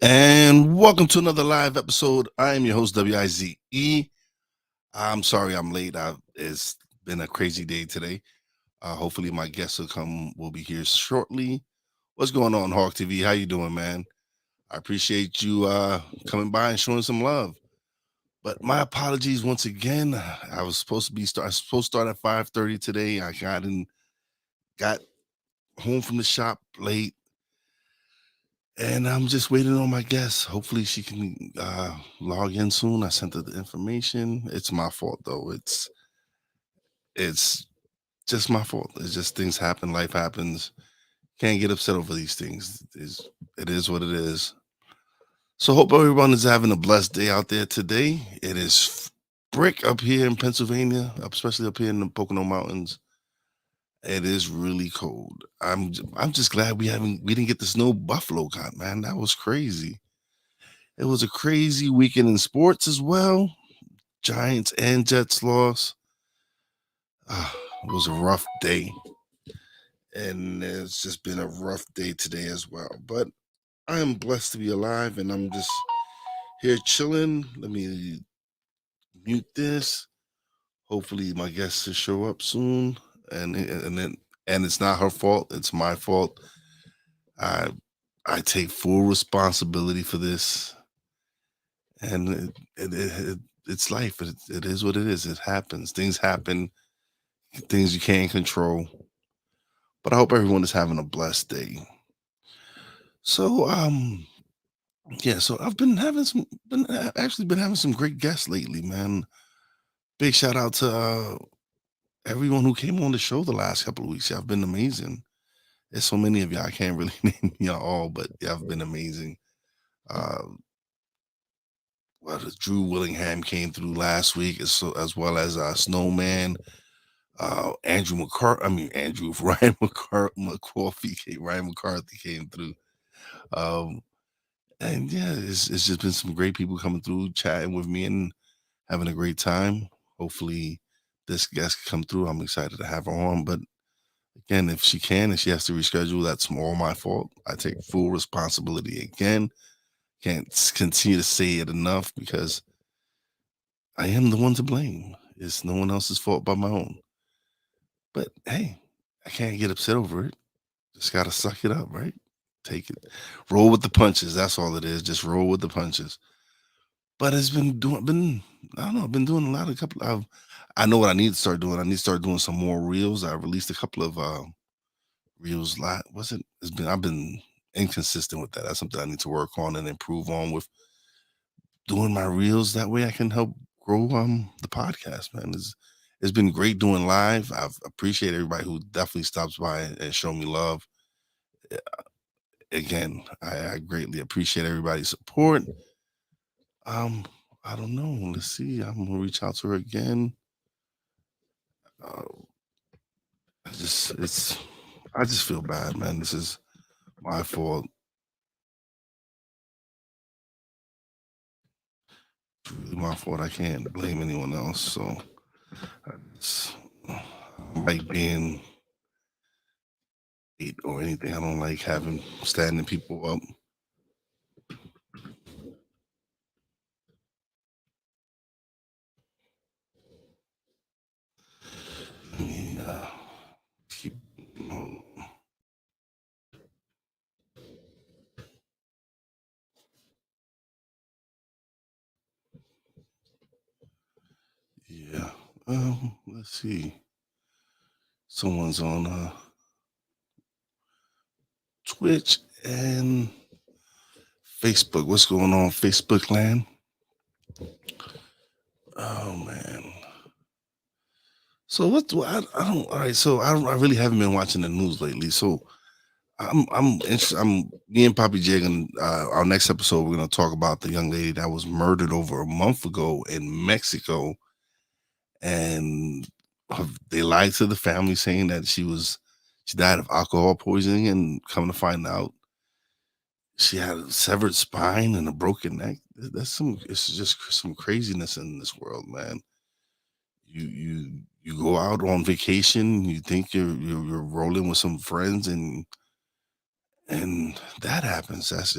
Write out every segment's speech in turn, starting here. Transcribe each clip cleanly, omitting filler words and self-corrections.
And welcome to another live episode. I am your host, Wize. I'm sorry I'm late. It's been a crazy day today. Hopefully my guests will be here shortly. What's going on, Hawk TV? How you doing, man? I appreciate you coming by and showing some love. But my apologies once again. I was supposed to start at 5:30 today. Got home from the shop late. And I'm just waiting on my guest. Hopefully she can log in soon. I sent her the information. It's my fault though. It's just my fault. It's just things happen, life happens. Can't get upset over these things. It is what it is. So hope everyone is having a blessed day out there today. It is brick up here in Pennsylvania, especially up here in the Pocono Mountains. It is really cold. I'm just glad we didn't get the snow Buffalo got, man. That was crazy. It was a crazy weekend in sports as well. Giants and Jets lost. It was a rough day, and it's just been a rough day today as well. But I am blessed to be alive, and I'm just here chilling. Let me mute this. Hopefully, my guests will show up soon, and it's not her fault. It's my fault. I I take full responsibility for this, and it's life. It is what it is. It happens. Things happen. Things you can't control. But I hope everyone is having a blessed day. So, yeah. So I've been having some, been actually been having some great guests lately, man. Big shout out to everyone who came on the show the last couple of weeks. Y'all have been amazing. There's so many of y'all. I can't really name y'all all, but y'all have been amazing. Uh, Drew Willingham came through last week, as well as Snowman, Andrew McCarthy. I mean Andrew Ryan McCarthy came through. Um, and yeah, it's just been some great people coming through, chatting with me and having a great time. Hopefully, this guest can come through. I'm excited to have her on. But again, if she has to reschedule, that's all my fault. I take full responsibility again. Continue to say it enough because I am the one to blame. It's no one else's fault but my own. But hey, I can't get upset over it. Just gotta suck it up, right? Take it. Roll with the punches. That's all it is. Just roll with the punches. But it's been I don't know, I've been doing a lot of couple of I know what I need to start doing. I need to start doing some more reels. I released a couple of reels lot. Was it it's been I've been inconsistent with that. That's something I need to work on and improve on with doing my reels. That way I can help grow the podcast, man. It's been great doing live. I've appreciate everybody who definitely stops by and show me love. Uh, Again, I greatly appreciate everybody's support. Um, I don't know. Let's see. I'm gonna reach out to her again. Uh, it's I just feel bad, man. This is my fault. It's really my fault. I can't blame anyone else. So it's like being late or anything. I don't like having standing people up. I mean, keep. um, Yeah. Let's see. Someone's on Twitch and Facebook. What's going on, Facebook land? Oh man. So I don't. All right. So I don't. I really haven't been watching the news lately. So I'm interested. Me and Poppy Jig and our next episode. We're gonna talk about the young lady that was murdered over a month ago in Mexico, and they lied to the family saying that she died of alcohol poisoning, and come to find out she had a severed spine and a broken neck. It's just some craziness in this world, man. You go out on vacation, you think you're rolling with some friends, and and that happens. That's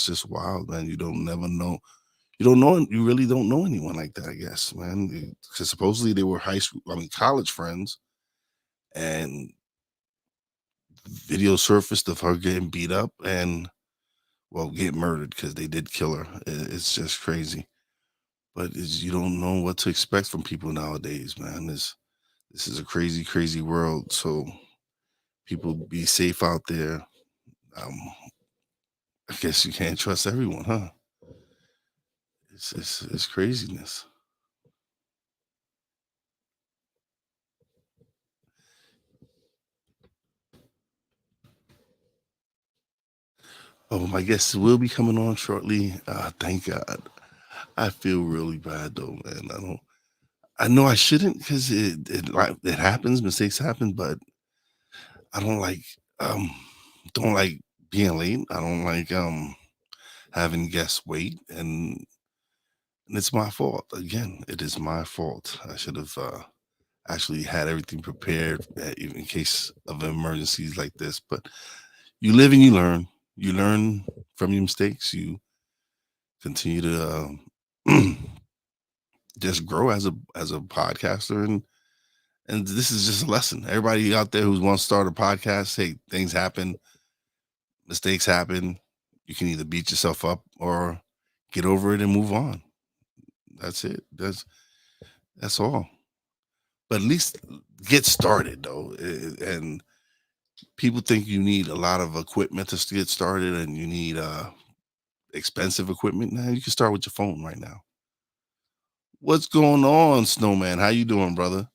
just wild, man. You don't never know. You don't know. You really don't know anyone like that. I guess, man. Because supposedly they were high school, I mean, college friends, and video surfaced of her getting beat up and well, get murdered because they did kill her. It's just crazy. But you don't know what to expect from people nowadays, man. This is a crazy, crazy world. So people be safe out there. Um, I guess you can't trust everyone, huh? It's craziness. Oh, my guest will be coming on shortly. Thank God. I feel really bad though, man. I don't. I know I shouldn't because it happens. Mistakes happen, but I um don't like being late. I don't like having guests wait, and it's my fault. Again, it is my fault. I should have actually had everything prepared even in case of emergencies like this. But you live and you learn. You learn from your mistakes. You continue to just grow as a podcaster, and this is just a lesson. Everybody out there who wants to start a podcast, hey, things happen, mistakes happen. You can either beat yourself up or get over it and move on. That's it. That's all. But at least get started though. And people think you need a lot of equipment to get started, and you need expensive equipment. Now you can start with your phone right now. What's going on, Snowman? How you doing, brother?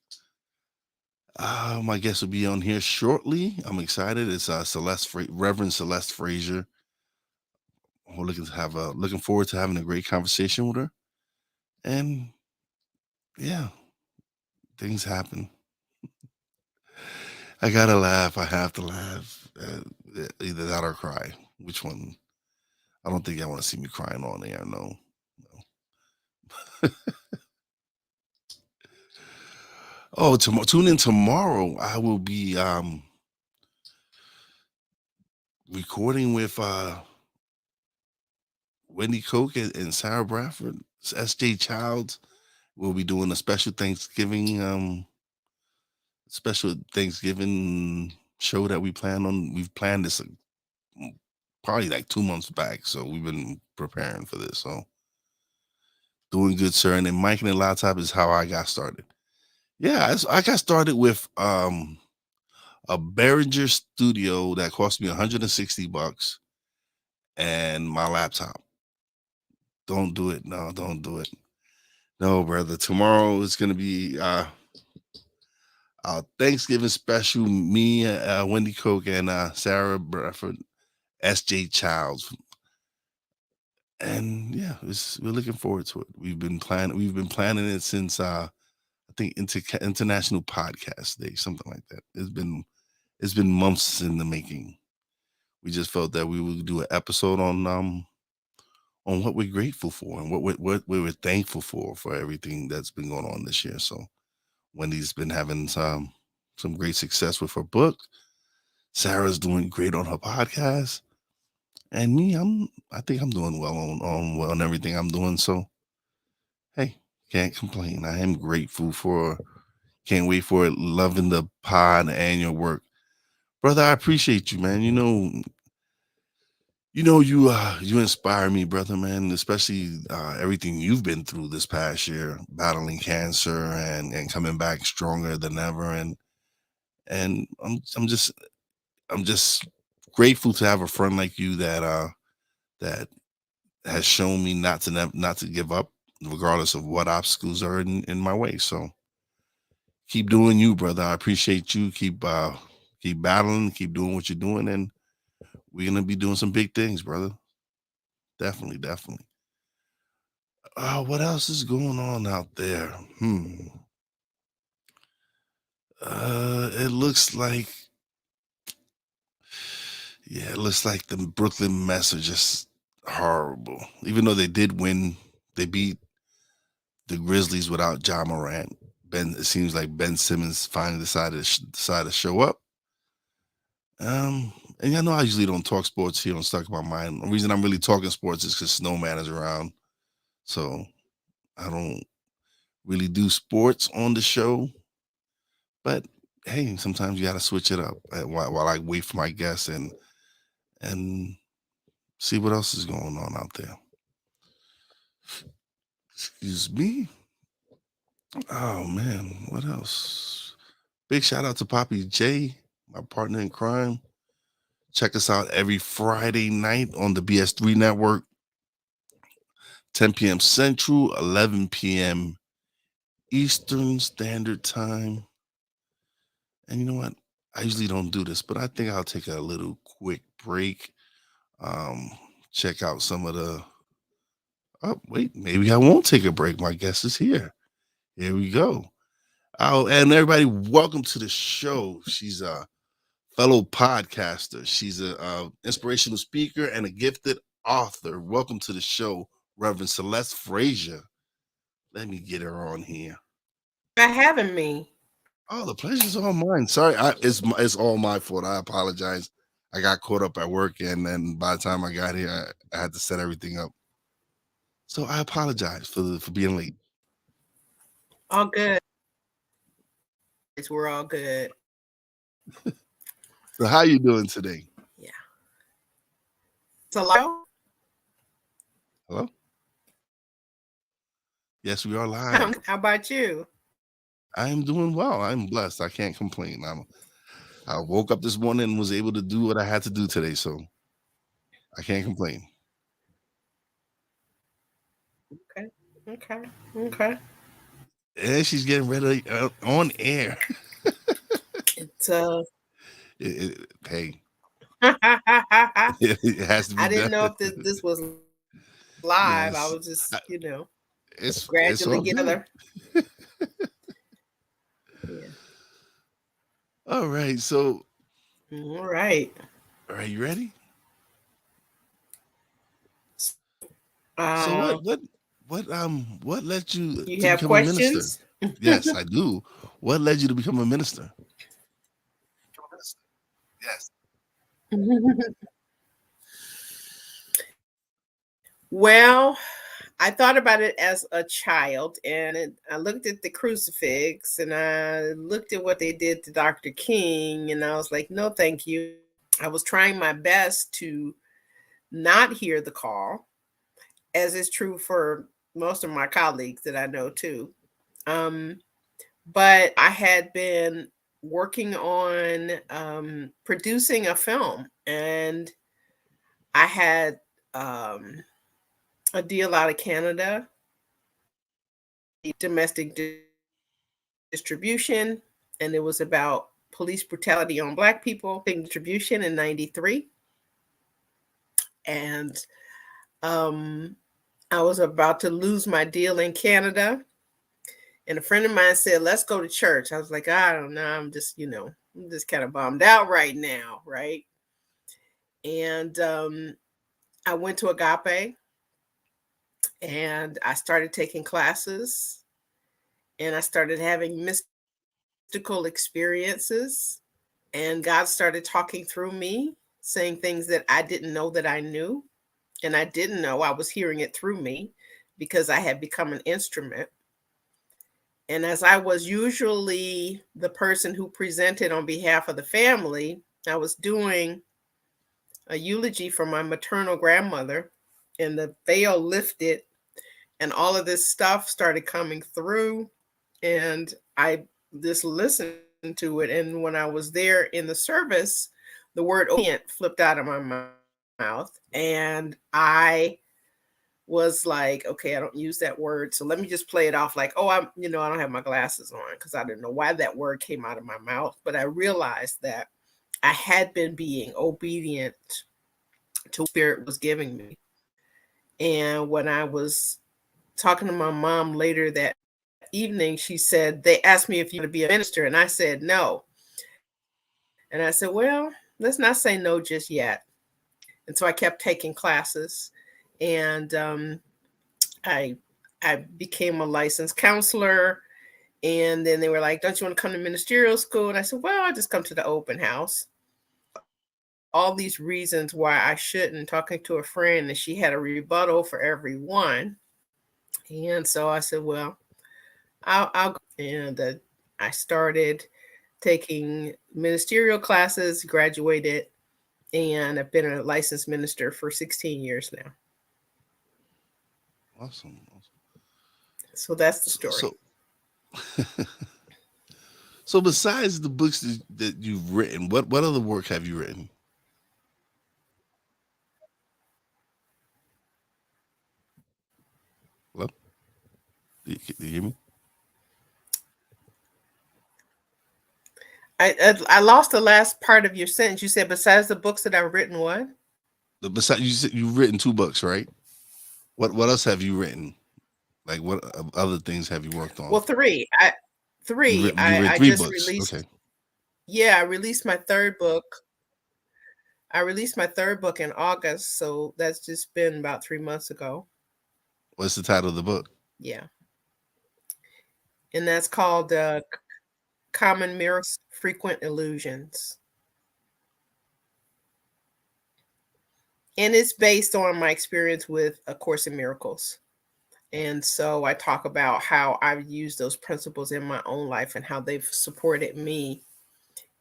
My guest will be on here shortly. I'm excited. It's Reverend Celeste Frazier. We're looking forward to having a great conversation with her. And yeah, things happen. I gotta laugh. I have to laugh. Either that or cry. Which one? I don't think I want to see me crying on air. No, no. Oh, tune in tomorrow. I will be recording with Wendy Coke and Sarah Bradford. It's S.J. Childs. We'll be doing a special Thanksgiving show that we've planned this probably like 2 months back. So we've been preparing for this. So doing good, sir. And then Mike and the laptop is how I got started. Yeah, I got started with a Behringer Studio that cost me $160 and my laptop. Don't do it. No, don't do it. No, brother. Tomorrow is gonna be our Thanksgiving special. Me, Wendy Coke, and Sarah Bradford, S.J. Childs, and yeah, we're looking forward to it. We've been planning it since I think International Podcast Day, something like that. It's been months in the making. We just felt that we would do an episode on what we're grateful for and what we were thankful for everything that's been going on this year. So Wendy's been having some great success with her book. Sarah's doing great on her podcast, and me, I think I'm doing well on everything I'm doing. So hey, can't complain. I am grateful for. Can't wait for it. Loving the pod and your work, brother. I appreciate you, man. You inspire me, brother, man. Especially everything you've been through this past year, battling cancer and coming back stronger than ever. And I'm just grateful to have a friend like you that has shown me not to give up, regardless of what obstacles are in my way. So keep doing you, brother. I appreciate you. Keep battling, keep doing what you're doing, and we're gonna be doing some big things, brother. Definitely, definitely. What else is going on out there? It looks like, yeah, it looks like the Brooklyn Mets are just horrible. Even though they did win, they beat the Grizzlies without John Morant. It seems like Ben Simmons finally decided to show up. And I know I usually don't talk sports here on Stuck in My Mind. The reason I'm really talking sports is because Snowman is around. So I don't really do sports on the show. But hey, sometimes you got to switch it up while I wait for my guests and see what else is going on out there. Excuse me. Oh man, what else? Big shout out to Poppy J, my partner in crime. Check us out every Friday night on the BS3 network, 10 p.m. Central, 11 p.m. Eastern Standard Time. And you know what? I usually don't do this, but I think I'll take a little quick break. Um, check out some of the. Oh, wait, maybe I won't take a break. My guest is here. Here we go. Oh, and everybody, welcome to the show. She's a fellow podcaster. She's a inspirational speaker and a gifted author. Welcome to the show, Reverend Celeste Frazier. Let me get her on here. For having me. Oh, the pleasure's all mine. Sorry, it's all my fault. I apologize. I got caught up at work, and then by the time I got here, I had to set everything up. So I apologize for being late. All good. We're all good. So how you doing today? Yeah. So, Hello. Yes, we are live. how about you? I am doing well. I'm blessed. I can't complain. I woke up this morning and was able to do what I had to do today, so I can't complain. Okay. Okay. Okay. And she's getting ready on air. It's Hey, I it has to be didn't done. know if this was live. I Yes, was just, I- it's gradually all get good. other. Yeah. All right, so All right. are you ready? So Uh, what led you you to have become a minister? questions? Yes, I do. What led you to become a minister? Yes. Well, I thought about it as a child, and I looked at the crucifix, and I looked at what they did to Dr. King, and I was like, no, thank you. I was trying my best to not hear the call, as is true for most of my colleagues that I know too. Um, but I had been working on producing a film, and I had um, a deal out of Canada, domestic distribution, and it was about police brutality on Black people in distribution in 93. And um, I was about to lose my deal in Canada. And a friend of mine said, let's go to church. I was like, I don't know. I'm just kind of bummed out right now. Right. And I went to Agape and I started taking classes and I started having mystical experiences. And God started talking through me, saying things that I didn't know that I knew. And I didn't know I was hearing it through me because I had become an instrument. And as I was usually the person who presented on behalf of the family, I was doing a eulogy for my maternal grandmother, and the veil lifted, and all of this stuff started coming through. And I just listened to it. And when I was there in the service, the word obedient flipped out of my mouth. And I was like, okay, I don't use that word. So let me just play it off like, oh, I don't have my glasses on because I didn't know why that word came out of my mouth. But I realized that I had been being obedient to what Spirit was giving me. And when I was talking to my mom later that evening, she said, they asked me if you want to be a minister. And I said, no. And I said, well, let's not say no just yet. And so I kept taking classes. And I became a licensed counselor. And then they were like, don't you want to come to ministerial school? And I said, well, I'll just come to the open house. all these reasons why I shouldn't, talking to a friend, and she had a rebuttal for every one. And so I said, well, I'll and I started taking ministerial classes, graduated, and I've been a licensed minister for 16 years now. Awesome. So that's the So, story. so besides the books that you've written, what other work have you written? Hello, do you hear me? I lost the last part of your sentence. You said besides the books that I've written, what? Besides, you said you've written two books, right? What else have you written? Like what other things have you worked Well, on? three. I three. You read I three just books. Okay. released. Yeah, I released my third book. I released my third book in August, so that's just been about 3 months ago. What's the title of the book? Yeah, and that's called "Common Miracles, Frequent Illusions," and it's based on my experience with A Course in Miracles. And so I talk about how I've used those principles in my own life and how they've supported me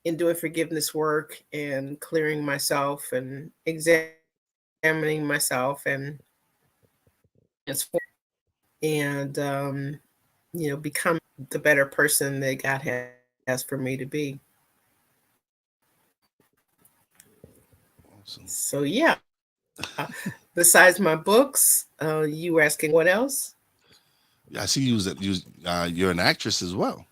in doing forgiveness work and clearing myself and examining myself and and becoming the better person that God has for me to be. Awesome. So yeah, besides my books, you were asking what else? I see you're an actress as well.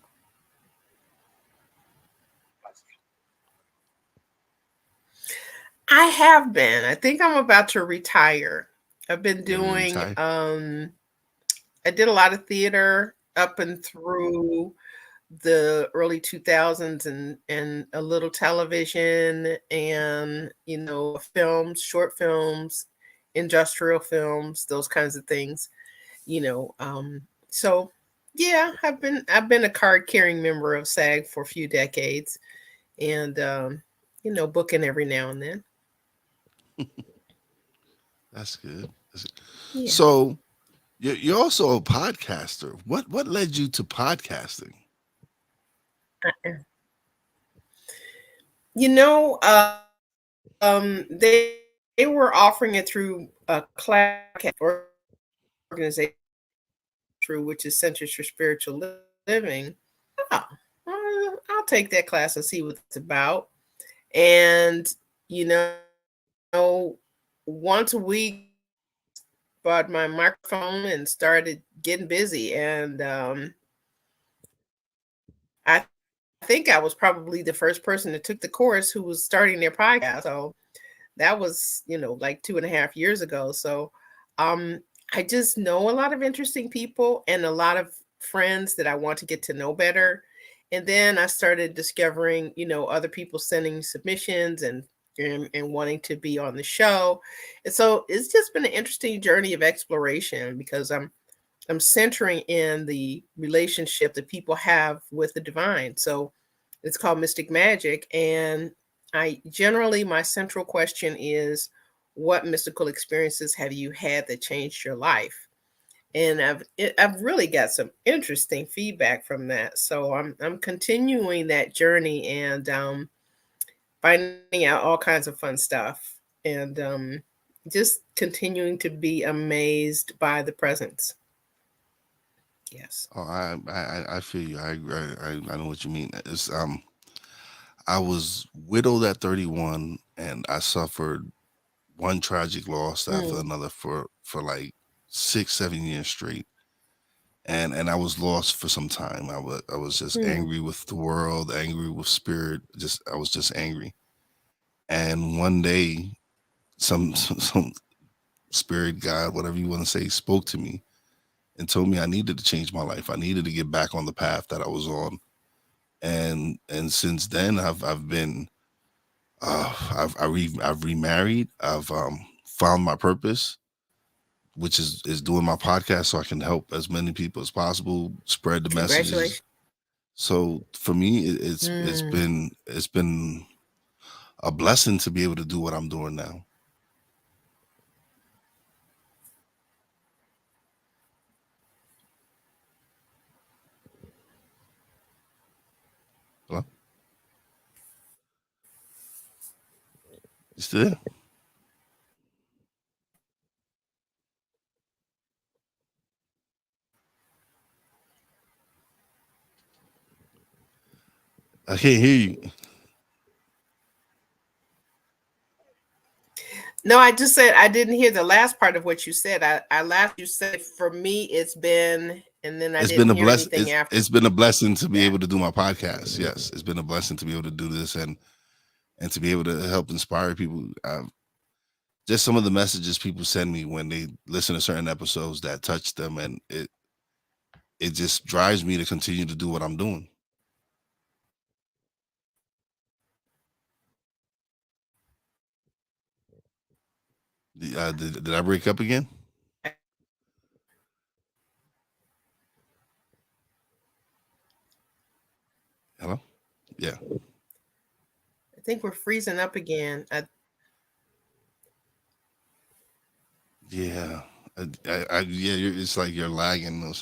I have been. I think I'm about to retire. I've been You're gonna doing retire. I did a lot of theater up and through the early 2000s, and a little television, and films, short films, industrial films, those kinds of things. you know um so yeah, I've been a card carrying member of SAG for a few decades, and booking every now and then. That's good. Yeah. So you're also a podcaster. What led you to podcasting? you know they were offering it through a class organization through, which is Centers for Spiritual Living. Oh, I'll take that class and see what it's about. And you know, once a week, bought my microphone and started getting busy. And I think I was probably the first person that took the course who was starting their podcast. So that was, like 2.5 years ago. So um, I just know a lot of interesting people and a lot of friends that I want to get to know better. And then I started discovering, other people sending submissions and wanting to be on the show. And so it's just been an interesting journey of exploration, because I'm centering in the relationship that people have with the divine. So it's called Mystic Magic. And I generally, my central question is, what mystical experiences have you had that changed your life? And I've really got some interesting feedback from that. So I'm continuing that journey, and finding out all kinds of fun stuff, and just continuing to be amazed by the presence. Yes. Oh, I feel you. I know what you mean. I was widowed at 31, and I suffered one tragic loss after Mm, another for like 6 7 years straight, and I was lost for some time. I was just mm, angry with the world, angry with spirit. Just I was just angry. And one day, some spirit God, whatever you want to say, spoke to me and told me I needed to change my life. I needed to get back on the path that I was on. And since then, I've been I've remarried. I've found my purpose, which is doing my podcast so I can help as many people as possible, spread the messages. congratulations. So for me, it's Mm, been a blessing to be able to do what I'm doing now. Hello? You still there? I can't hear you. No, I just said I didn't hear the last part of what you said. I last you said for me it's been, and then I It's been didn't a hear bless. anything after It's been a blessing to be that. able to do my podcast. Yes, it's been a blessing to be able to do this and to be able to help inspire people. Just some of the messages people send me when they listen to certain episodes that touch them, and it just drives me to continue to do what I'm doing. Did I break up again? Hello? Yeah. I think we're freezing up again. Yeah. Yeah, it's like you're lagging.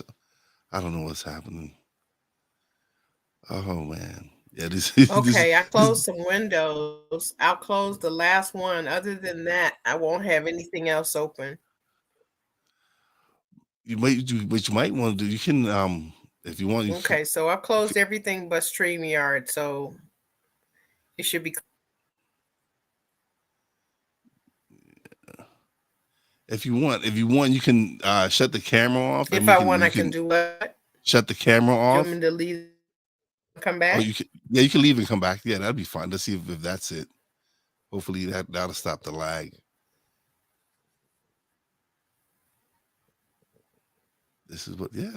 I don't know what's happening. Oh man. Yeah, this this Okay, I this closed some windows. I'll close the last one. Other than that, I won't have anything else open. you might do what you might want to do. You can if you want Okay, so I've you can, closed everything but StreamYard, so it should be. if you want you can shut the camera off and If we I can want, you I can can do what? shut the camera Do you want off. me to leave and come Oh, back? you can, yeah, you can leave and come back. Yeah, that'd be fine. Let's see if that's it. Hopefully that'll stop the lag. This is what yeah.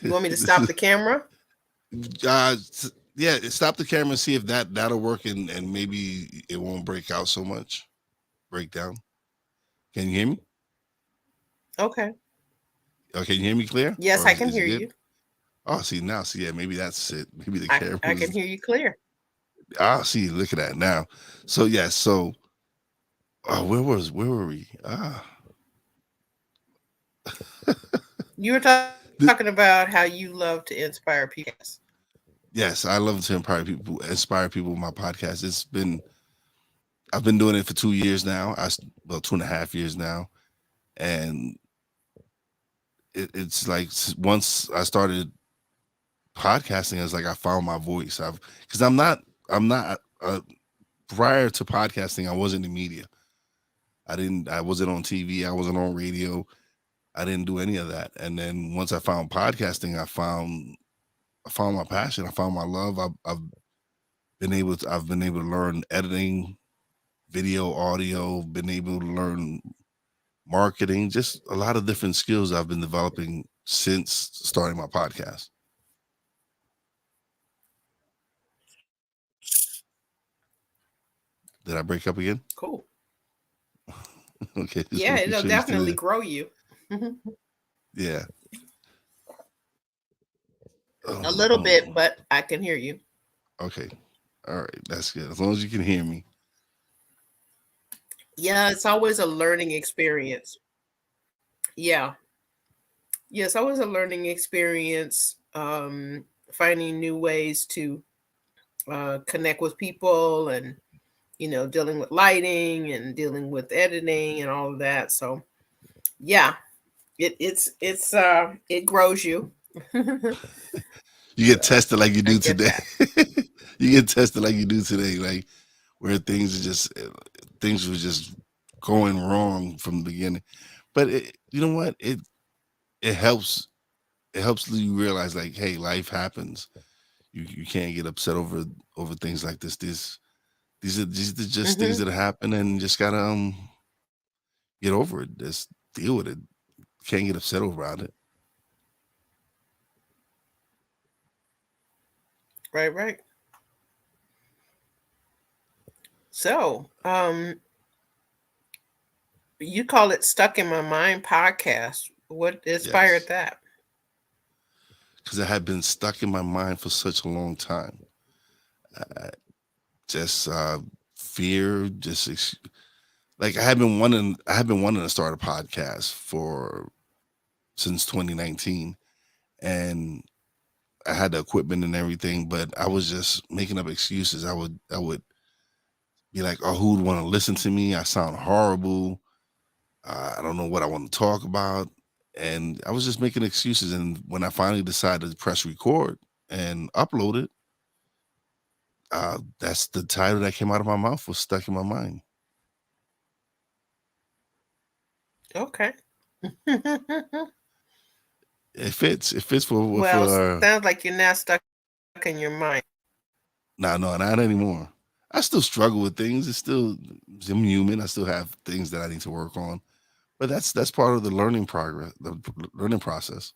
You want me to This stop is the camera? yeah, stop the camera and see if that'll work and maybe it won't break out so much. Break down. Can you hear me? Okay. Oh, can you hear me clear? Yes, Or I can is it hear good? you. Oh, see now, see, yeah, maybe that's it. Maybe the camera I can was hear you clear. see, look at that now. So yeah, so where were we? You were Th- talking about how you love to inspire people. Yes. yes, I love to inspire people with my podcast. I've been doing it for 2 years now. Well, 2.5 years now. And it's like once I started podcasting, it's like I found my voice. Because I'm not prior to podcasting, I wasn't in media. I wasn't on TV, I wasn't on radio, I didn't do any of that. And then once I found podcasting, I found my passion, I found my love. I've been able to learn editing, video, audio, been able to learn marketing, just a lot of different skills I've been developing since starting my podcast. Did I break up again? Cool. Okay, just Yeah, making it'll sure you're still definitely there. grow you. Yeah. Oh, A no, little hold bit, on. but I can hear you. Okay. All right. That's good. As long as you can hear me. Yeah, it's always a learning experience. Yeah. Yes, always a learning experience. Finding new ways to connect with people and dealing with lighting and dealing with editing and all of that. So yeah, it grows you. You get So tested like you I do get today. that. You get tested like you do today, like where things were just going wrong from the beginning. But you know what? It helps. It helps you realize, like, hey, life happens. You can't get upset over things like this. These are just things Hmm. that happen, and you just gotta get over it. Just deal with it. Can't get upset about it. Right, right. So you call it Stuck in My Mind podcast. What inspired Yes, that? because it had been stuck in my mind for such a long time. I just fear, like I have been wanting to start a podcast for since 2019, and I had the equipment and everything, but I was just making up excuses. I would be like, oh, who would want to listen to me? I sound horrible. I don't know what I want to talk about. And I was just making excuses. And when I finally decided to press record and upload it, that's the title that came out of my mouth was stuck in my mind. Okay. It fits. It fits Well, sounds like you're now stuck in your mind. no, not anymore. I still struggle with things. I'm human. I still have things that I need to work on. But that's part of the learning process.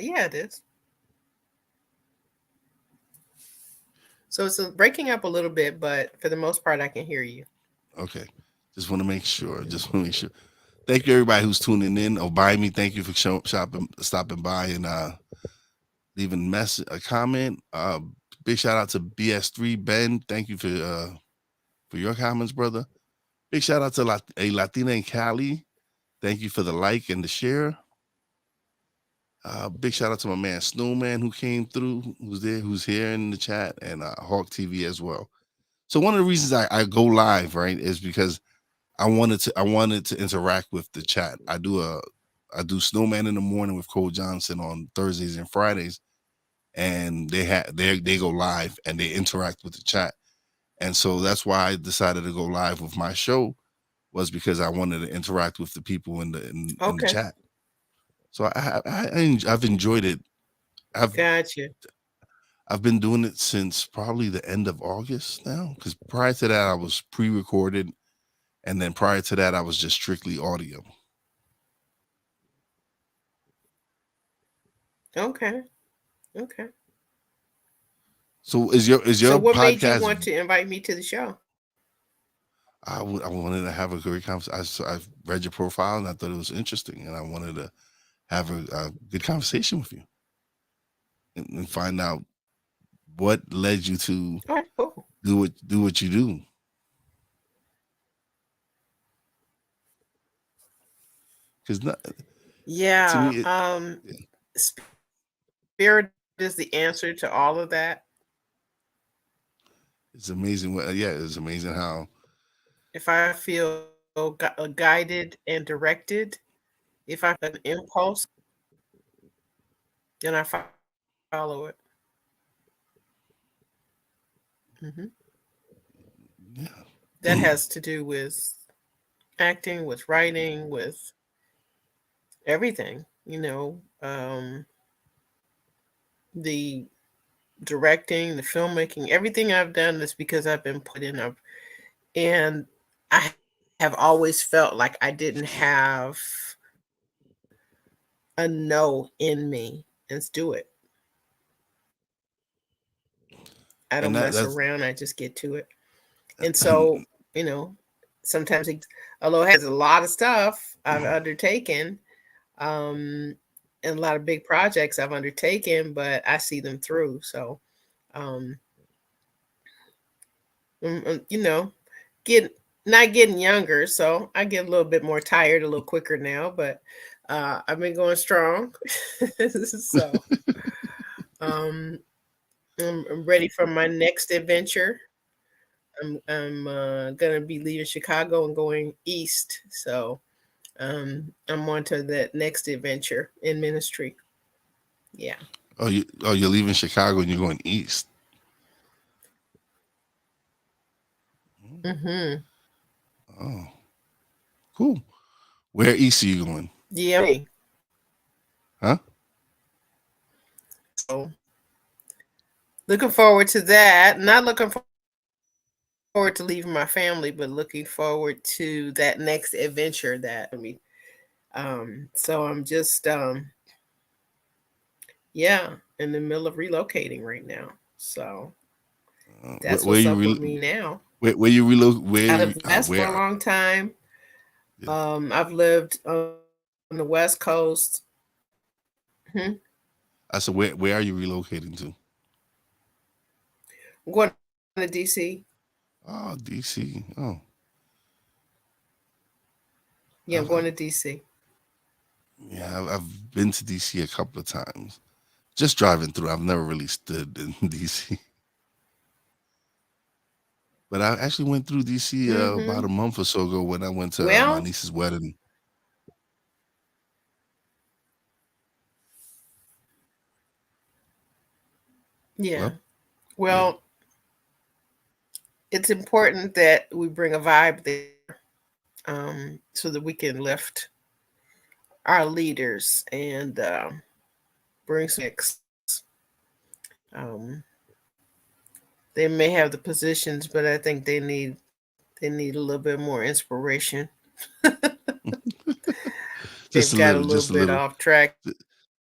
Yeah, it is. So it's breaking up a little bit, but for the most part, I can hear you. Okay. Just want to make sure. Just want to make sure. Thank you everybody who's tuning in or buying me. Thank you for stopping by and leaving a comment. Big shout out to BS3 Ben. Thank you for your comments, brother. Big shout out to a Latina in Cali. Thank you for the like and the share. Big shout out to my man Snowman who came through, who's here in the chat, and Hawk TV as well. So one of the reasons I go live, right, is because I wanted to interact with the chat. I do Snowman in the morning with Cole Johnson on Thursdays and Fridays, and they go live and they interact with the chat. And so that's why I decided to go live with my show, was because I wanted to interact with the people in the Okay. chat. So I've enjoyed it. Gotcha. I've been doing it since probably the end of August now, because prior to that I was pre-recorded, and then prior to that I was just strictly audio. Okay. Okay. So is So your what made you podcast? want to invite me to the show? I wanted to have a great conversation. I read your profile and I thought it was interesting, and I wanted to have a good conversation with you and find out what led you to Okay, cool. do what you do. Because to Yeah. me, Spirit is the answer to all of that. it's amazing. It's amazing how. If I feel guided and directed, if I have an impulse, then I follow it. Hmm. Yeah. That has to do with acting, with writing, with everything. The directing, the filmmaking, everything I've done is because I've been put in and I have always felt like I didn't have a no in me. Let's do it. I And don't mess that's around. I just get to it. And so, sometimes although it has a lot of stuff I've undertaken, and a lot of big projects I've undertaken, but I see them through. So, um, you know, get not getting younger, so I get a little bit more tired a little quicker now, but I've been going strong. So um, I'm ready for my next adventure. I'm gonna be leaving Chicago and going east, so I'm on to that next adventure in ministry. Yeah. you're leaving Chicago and you're going east. Mm-hmm. Oh, cool. Where east are you going? Yeah. Huh? So looking forward to that. Not looking forward to leaving my family, but looking forward to that next adventure that so I'm just yeah, in the middle of relocating right now. So that's Where what's you up with re- me now. where you relocate? I lived west for a long time. Yeah. I've lived on the West Coast. Hmm. I said, where are you relocating to? I'm going to DC. Oh, DC. Oh, Yeah, I'm going I've, to DC. yeah, I've been to DC a couple of times. Just driving through. I've never really stood in DC. But I actually went through DC Mm-hmm. about a month or so ago when I went to my Well, niece's wedding. yeah. Well, yeah. Well, it's important that we bring a vibe there, so that we can lift our leaders and bring some mix. Um, they may have the positions, but I think they need a little bit more inspiration. They've got a little Just a bit little, off track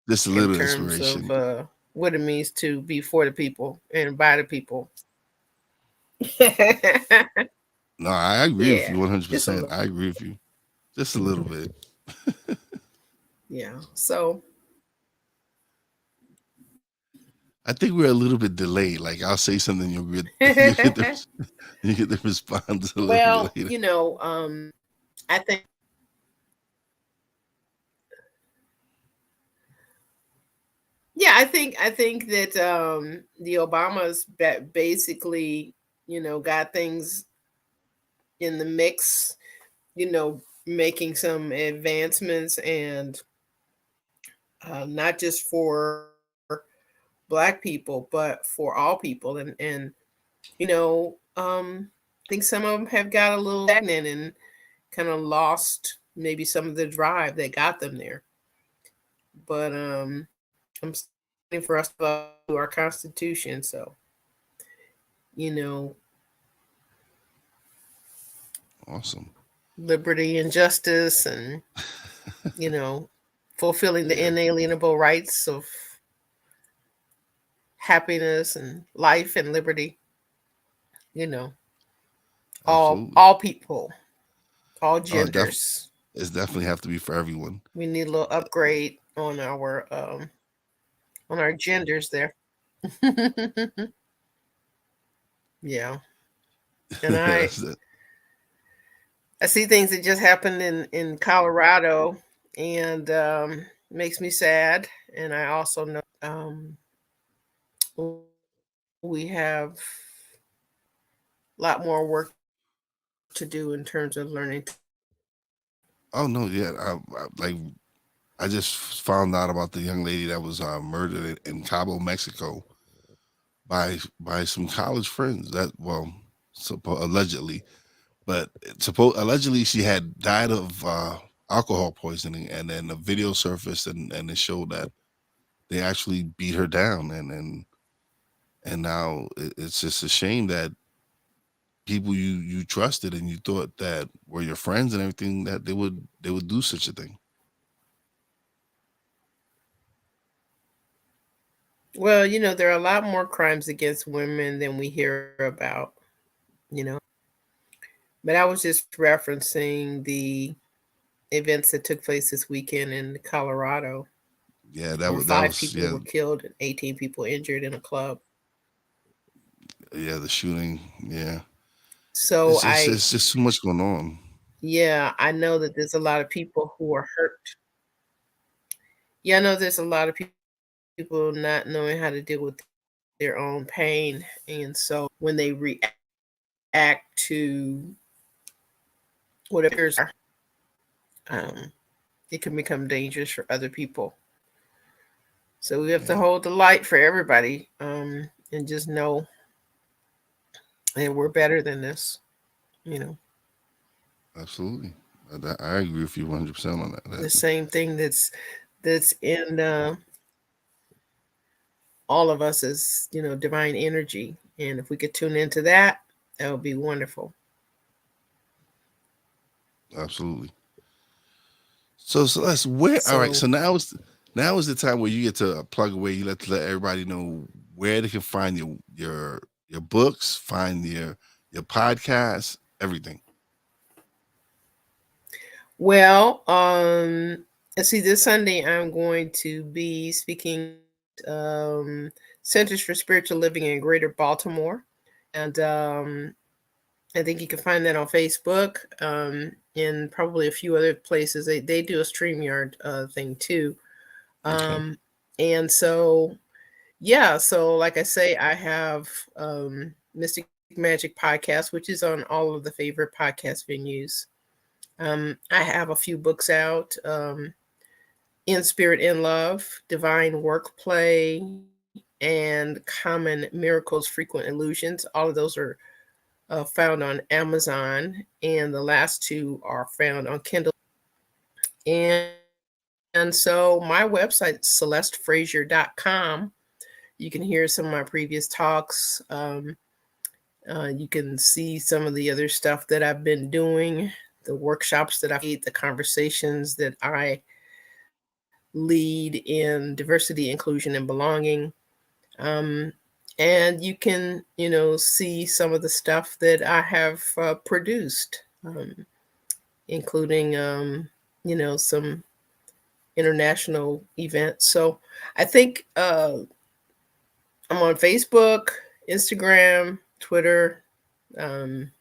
just a in little terms of inspiration. what it means to be for the people and by the people. No, I agree with Yeah, you just a 100%. little. I agree with you. Just a little bit. Yeah. So, I think we're a little bit delayed. Like I'll say something, you'll get you get the you get the response a little bit well, later. I think, yeah, I think that the Obamas basically, got things in the mix, making some advancements, and not just for black people, but for all people. And I think some of them have got a little stagnant and kind of lost maybe some of the drive that got them there. But I'm still waiting for us to do our Constitution. So, you know, Awesome. liberty and justice, and you know, fulfilling the Yeah, inalienable rights of happiness and life and liberty. You know, absolutely. all people, all Oh, genders. it's definitely have to be for everyone. We need a little upgrade on our genders there. Yeah, and That's it. I see things that just happened in Colorado, and makes me sad. And I also know we have a lot more work to do in terms of learning. Oh no, yeah. Like I just found out about the young lady that was murdered in Cabo, Mexico, by some college friends. That well, allegedly, but allegedly she had died of alcohol poisoning, and then a video surfaced, and it showed that they actually beat her down, and now it's just a shame that people you trusted and you thought that were your friends and everything, that they would do such a thing. Well, there are a lot more crimes against women than we hear about, you know. But I was just referencing the events that took place this weekend in Colorado, Yeah, where that five was people yeah, were killed and 18 people injured in a club. yeah, the shooting. Yeah, So it's just too much going on. yeah, I know that there's a lot of people who are hurt. Yeah, I know there's a lot of people not knowing how to deal with their own pain. And so when they react to whatever are, um, it can become dangerous for other people. So we have to Yeah, hold the light for everybody, and just know that we're better than this, you know. absolutely. I agree with you 100% on that. The same thing that's in all of us is, divine energy. And if we could tune into that, that would be wonderful. Absolutely. So let's where all right. So, So now is the time where you get to plug away. You let everybody know where they can find your books, find your podcasts, everything. well, let's see, this Sunday I'm going to be speaking Centers for Spiritual Living in Greater Baltimore. And I think you can find that on Facebook, and probably a few other places. They do a StreamYard thing too. Okay. Um, and so, yeah, so like I say, I have Mystic Magic Podcast, which is on all of the favorite podcast venues. I have a few books out, In Spirit, in Love, Divine Workplay, and Common Miracles, Frequent Illusions. All of those are found on Amazon, and the last two are found on Kindle. And so my website, celestefrazier.com. You can hear some of my previous talks. You can see some of the other stuff that I've been doing, the workshops that I've made, the conversations that I lead in diversity, inclusion, and belonging. Um, and you can, see some of the stuff that I have produced, including, some international events. So I think I'm on Facebook, Instagram, Twitter. Um,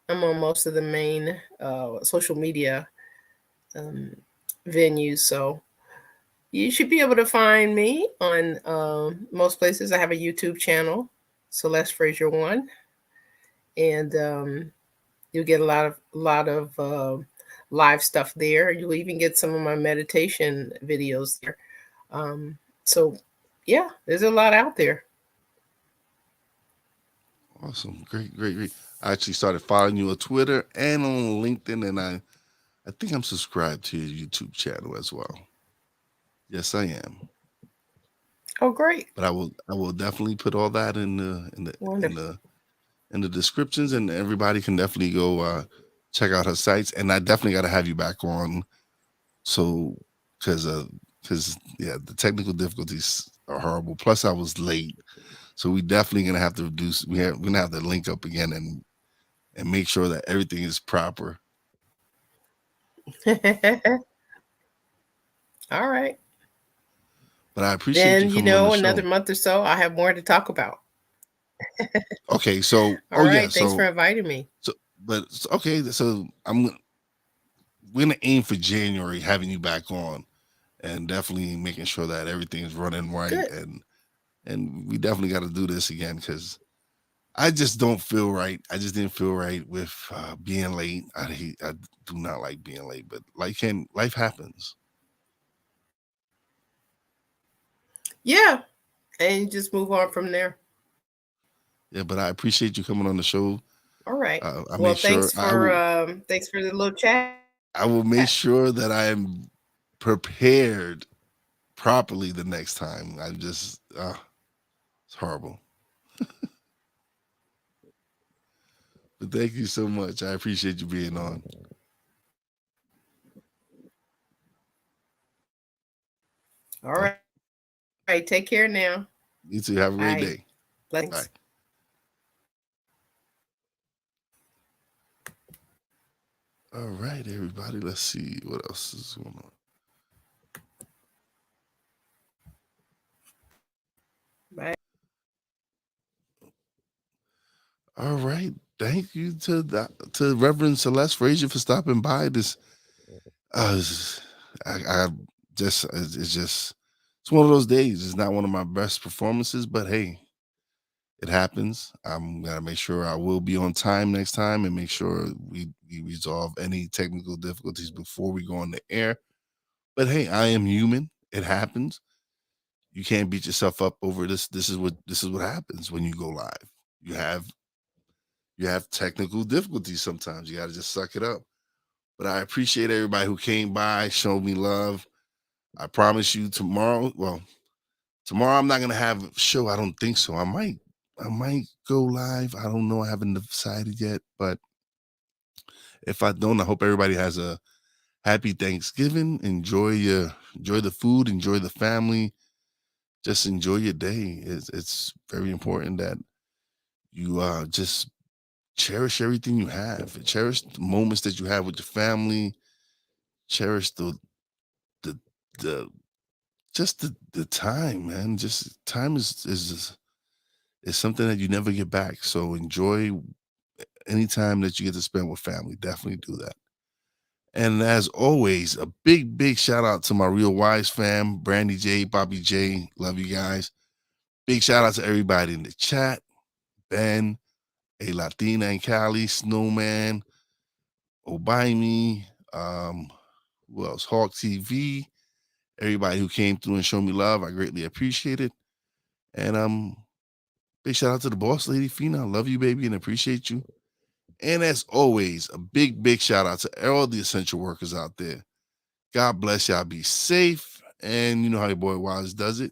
I'm on most of the main social media um, venues. So you should be able to find me on most places. I have a YouTube channel, Celeste Frazier One, and you'll get a lot of live stuff there. You'll even get some of my meditation videos there. So yeah, there's a lot out there. Awesome. Great, great, great. I actually started following you on Twitter and on LinkedIn, and I think I'm subscribed to your YouTube channel as well. Yes, I am. Oh, great. But I will definitely put all that in Wonderful. the descriptions, and everybody can definitely go check out her sites. And I definitely got to have you back on, so because yeah, the technical difficulties are horrible. Plus, I was late, so we definitely gonna have to do. We're gonna have to link up again and make sure that everything is proper. All right. But I appreciate you Then, coming on the another show. month or so, I'll have more to talk about. Okay, so All oh yeah, right. Thanks for inviting me. so okay, so we're gonna aim for January having you back on, and definitely making sure that everything is running right, Good. and we definitely got to do this again because I just don't feel right. I just didn't feel right with being late. I do not like being late, but life happens. Yeah. And you just move on from there. Yeah, but I appreciate you coming on the show. All right. I Well, make sure thanks for the little chat. I will make sure that I am prepared properly the next time. I just it's horrible. But thank you so much. I appreciate you being on. All right. Take care now. You too. Have a great Bye. day. Bye. Blessings. All right, everybody. Let's see what else is going on. Bye. All right. Thank you to Reverend Celeste Frazier for stopping by. This, I just it's just it's one of those days. It's not one of my best performances, but hey, it happens. I'm gonna make sure I will be on time next time and make sure we resolve any technical difficulties before we go on the air. But hey, I am human. It happens. You can't beat yourself up over this. This is what happens when you go live. You have you have technical difficulties sometimes. You got to just suck it up. But I appreciate everybody who came by, showed me love. I promise you tomorrow. Well, tomorrow I'm not gonna have a show. I don't think so. I might go live. I don't know. I haven't decided yet. But if I don't, I hope everybody has a happy Thanksgiving. Enjoy the food, enjoy the family. Just enjoy your day. It's very important that you just cherish everything you have. Cherish the moments that you have with your family. Cherish the the just the time, man. Just time is something that you never get back. So enjoy any time that you get to spend with family. Definitely do that. And as always, a big shout out to my Real Wise fam, Brandy J, Bobby J. Love you guys. Big shout out to everybody in the chat. Ben, A Latina in Cali, Snowman, Obaimi, who else? Hawk TV, everybody who came through and showed me love. I greatly appreciate it. And big shout out to the boss lady, Fina. I love you, baby, and appreciate you. And as always, a big shout out to all the essential workers out there. God bless y'all. Be safe. And you know how your boy Wise does it.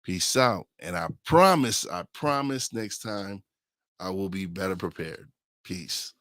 Peace out. And I promise next time I will be better prepared. Peace.